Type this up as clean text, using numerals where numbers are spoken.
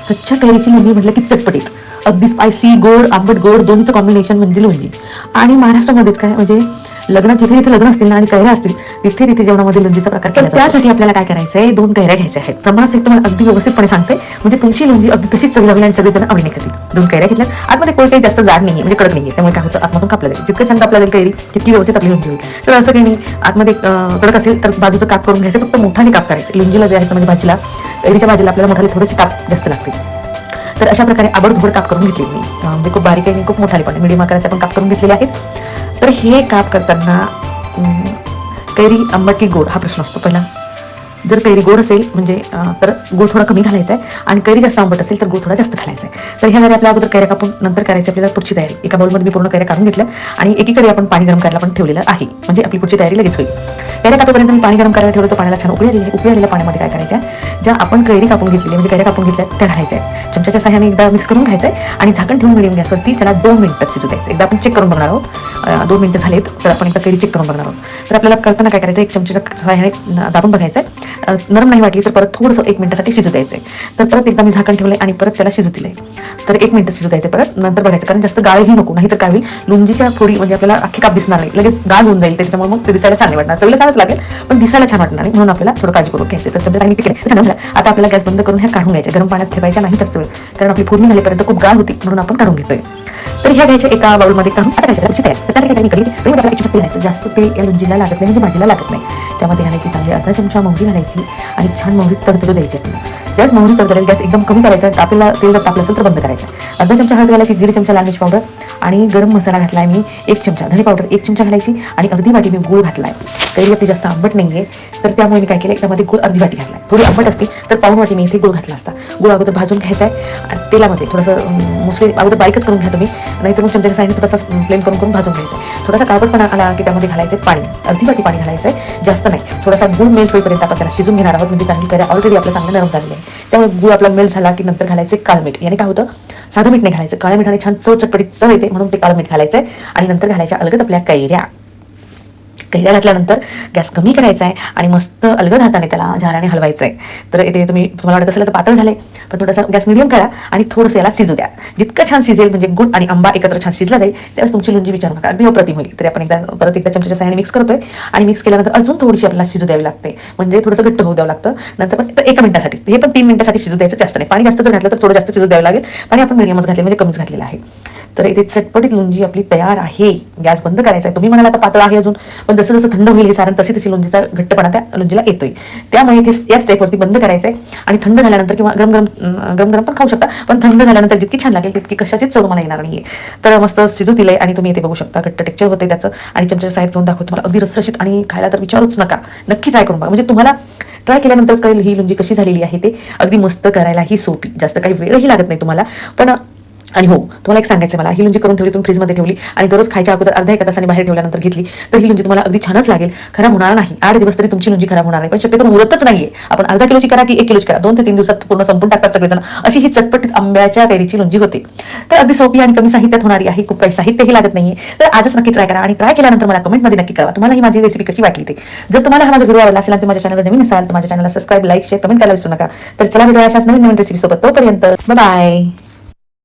कच्च्या कैरीची लोणची म्हटलं की चटपटीत, अगदी स्पायसी, गोड, आंबट गोड दोन्हीचं कॉम्बिनेशन म्हणजे लोणची. आणि महाराष्ट्रामध्येच काय म्हणजे लग्नात जिथे जिथे लग्न असतील ना आणि कैऱ्या असतील तिथे तिथे जेवणामध्ये लोणचीचा प्रकार केला जातो. त्यासाठी आपल्याला काय करायचंय, 2 कैऱ्या घ्यायच्या आहेत. प्रमाणासहित तुम्हाला अगदी व्यवस्थितपणे सांगते, म्हणजे तुमची लोणची अगदी तशीच चवी लागेल आणि सगळेजण आवडीने खातील. 2 कैऱ्या घेतल्या, आतमध्ये कोळ काही जास्त जाड नाहीये, म्हणजे कडक नाहीये, त्यामुळे काय होतं आतमधून कापलं जाईल. जितकं छान कापलं जाईल कैरी तितकी व्यवस्थित आपली लोणची होईल. तर असं काही नाही, आतमध्ये कडक असेल तर बाजूचं काप करून घ्यायचं, फक्त मोठाने काप करायचं. लोणचीला जे आहे म्हणजे भाजीला, कैरीच्या भाजीला आपल्याला मोठाले थोडेसे काप जास्त लागतील. तर अशा प्रकारे आबडधोबड काप करून घेतले मी, म्हणजे खूप बारीक आहे, खूप मोठाले पण मीडियम आकाराचे आपण काप करून घेतलेले आहेत. तर हे काप करताना कैरी आंबट की गोड हा प्रश्न असतो पहिला. जर कैरी गोड असेल म्हणजे तर गोड थोडा कमी घालायचा आहे, आणि कैरी जास्त आंबट असेल तर गोड थोडा जास्त घालायचा आहे. तर ह्या घरी आपल्या अगोदर कैऱ्या कापून नंतर करायची आपल्याला पुढची तयारी. एका बाउलमध्ये मी पूर्ण कैऱ्या काढून घेतल्या आणि एकीकडे आपण पाणी गरम करायला पण ठेवलेलं आहे, म्हणजे आपली पुढची तयारी लगेच होईल. कैऱ्या कापेपर्यंत मी पाणी गरम करायला ठेवलं, तर पाण्याला छान उकळी आलेली आहे. उकळी आलेल्या पाण्यामध्ये काय करायचं, ज्या आपण कैरी कापून घेतलेली म्हणजे कैऱ्या कापून घेतल्या त्या घालायच्या आहे. चमच्याच्या सहाय्याने एकदा मिक्स करून घ्यायचं आहे आणि झाकण ठेवून मिडियम गॅसवरती त्याला 2 मिनिटं शिजू द्यायचं. एकदा आपण चेक करून बघणार आहोत, 2 मिनिटं झालेत तर आपण एकदा कैरी चेक करून बघणार आहोत. तर आपल्याला करताना काय करायचं, एक चमच्याच्या सहाय्याने दाबून बघायचं आहे. नरम नाही वाटली तर परत थोडंसं 1 मिनिटासाठी शिजू द्यायचं आहे. तर परत एकदा मी झाकण ठेवलंय आणि परत त्याला शिजू दिलंय. तर 1 मिनिट शिजू द्यायचं, परत नंतर बघायचं, कारण जास्त गाळही नको, नाही तर काय होईल लोणचीच्या फोडी म्हणजे आपल्याला अख्खी काप दिसणार नाही, लगेच गाळ होऊन जाईल. त्याच्यामुळे मग ते दिसायला छान नाही वाटणार, चवीला छानच लागेल पण दिसायला छान वाटणार नाही, म्हणून आपल्याला थोडं काळजी करून घ्यायचं. तर चमचा सांगितलं की आता आपल्याला गॅस बंद करून ह्या काढून घ्यायच्या. गरम पाण्यात ठेवायच्या नाही जास्त वेळ, कारण आपली फोडणी झाल्यापर्यंत खूप गाळ होती, म्हणून आपण काढून घेतोय. तर ह्या घ्यायच्या एका बाउलमध्ये काढून आता काय करायचं, तर त्यासाठी काय कढई आपल्याला जास्त घ्यायचं, जास्त तेल या लोणचीला लागत नाही, म्हणजे भाजीला लागत नाही. त्यामध्ये घालायची चांगली अर्धा चमचा मोहरी घालायची आणि छान मोहरी तडतडू द्यायची. ज्यावेळेस मोहरी तडतडेल गॅस एकदम कमी करायचा, तापलेला तेल जर तापलं असेल तर बंद करायचं. अर्धा चमचा हळद घालायची, 1.5 चमचा लाल मिरची पावडर आणि गरम मसाला घातलाय मी 1 चमचा, धणे पावडर 1 चमचा घालायची आणि अर्धी वाटी मी गूळ घातलाय. कैरी आपली जास्त आंबट नाहीये, तर त्यामुळे मी काय केलं, त्यामध्ये गूळ अर्धी वाटी घातलाय. थोडी आंबट असती तर पाऊण वाटी मी इथे गूळ घातला असता. गूळ अगोदर भाजून घ्यायचा आहे आणि तेलामध्ये थोडंसं मुसळी अगोदर बारीकच करून घ्या तुम्ही, नाहीतर मग चमच्याच्या साईडने थोडासा प्लेन करून भाजून घ्यायचा आहे. थोडासा काळपटपणा आला की त्यामध्ये घालायचे पाणी, अर्धी वाटी पाणी घालायचं आहे, जास्त नाही. थोडासा गूळ मेल्ट होईपर्यंत आपण त्याला शिजून घेणार आहोत, म्हणजे काही कैऱ्या ऑलरेडी आपल्या चांगलं नरम झालेले आहे. त्यामुळे गूळ आपला मेल्ट झाला की नंतर घालायचे काळं मीठ. याने काय होतं, साधं मीठ नाही घालायचं, काळ्या मीठाने छान चटपटीत चव येते, म्हणून ते काळं मीठ घालायचं आहे. आणि नंतर घालायच्या अलगद आपल्या कैऱ्या घातल्यानंतर गॅस कमी करायचा आहे आणि मस्त अलगद हाताने त्याला झाऱ्याने हलवायचं आहे. तर इथे तुम्हाला वाटत असेल तर पातळ झाले, पण थोडासा गॅस मिडियम करा आणि थोडंसं याला शिजू द्या. जितकं छान शिजेल, म्हणजे गुळ आणि आंबा एकत्र छान शिजला जाईल, त्यावेळेस तुमची लोणची विचारू नका, अगदी अप्रतिम होईल. तरी आपण परत एकदा चमच्याच्या सहाय्याने मिक्स करतोय आणि मिक्स केल्यानंतर अजून थोडीशी आपल्याला शिजू द्यावी लागते, म्हणजे थोडंसं घट्ट होऊ द्यावं लागतं. नंतर पण 1 मिनिटासाठी, हे पण 3 मिनिटासाठी शिजू द्यायचं, जास्त नाही. पाणी जास्त जर घातलं तर थोडं जास्त शिजू द्यावं लागेल, पाणी आपण मिडियमच घातले म्हणजे कमीच घातलेलं आहे. तर इथे चटपटीत लोणची आपली तयार आहे. गॅस बंद करायचा आहे. तुम्ही म्हणाला आता पातळ आहे अजून, पण जसं जसं थंड होईल सारण तशी तशी लोणचीचा घट्टपणा त्या लोणचीला येतोय. त्यामुळे इथे या स्टेपवरती बंद करायचं आहे आणि थंड झाल्यानंतर किंवा गरम पण खाऊ शकता, पण थंड झाल्यानंतर जितकी छान लागेल तितकी कशाचीच चव तुम्हाला येणार नाहीये. तर मस्त शिजू दिलंय आणि तुम्ही इथे बघू शकता घट्ट टेक्स्चर होते त्याचं. आणि चमच्याच्या साईड घेऊन दाखवतो तुम्हाला, अगदी रसरशीत आणि खायला तर विचारूच नका, नक्की ट्राय करून बघा. म्हणजे तुम्हाला ट्राय केल्यानंतरच कळेल ही लोणची कशी झालेली आहे ते. अगदी मस्त करायलाही सोपी, जास्त काही वेळही लागत नाही तुम्हाला. पण आणि हो, तुम्हाला एक सांगायचं मला, ही लोणची करून ठेवली, तुम्ही फ्रीजमध्ये ठेवली आणि दररोज खायच्या अगोदर अर्धा 1 तासाने बाहेर ठेवल्यानंतर घेतली तर ही लोणची तुम्हाला अगदी छानच लागेल, खराब होणार नाही. 8 दिवस तरी तुमची लोणची खराब होणार नाही, पण शक्यतो मुरतच नाहीये. आपण अर्धा किलोची करा की 1 किलोची करा, 2 ते 3 दिवसात पूर्ण संपून टाकतात सगळेजण. अशी ही चटपटीत आंब्याच्या कैरीची लोणची होते. तर अगदी सोपी आणि कमी साहित्यात होणारी आहे, खूप काही साहित्यही लागत नाहीये. तर आजच नक्की ट्राय करा आणि ट्राय केल्यानंतर मला कमेंटमध्ये नक्की कळवा तुम्हाला ही माझी रेसिपी कशी वाटली ते. जर तुम्हाला हा माझा व्हिडिओ आवडला असेल आणि तुम्ही माझ्या चॅनलवर नवीन असाल तर माझ्या चॅनलला सबस्क्राईब, लाईक, शेअर, कमेंट करायला विसरू नका. तर चला भेटूया अशाच नवीन रेसिपी सोबत, तोपर्यंत बाय बाय.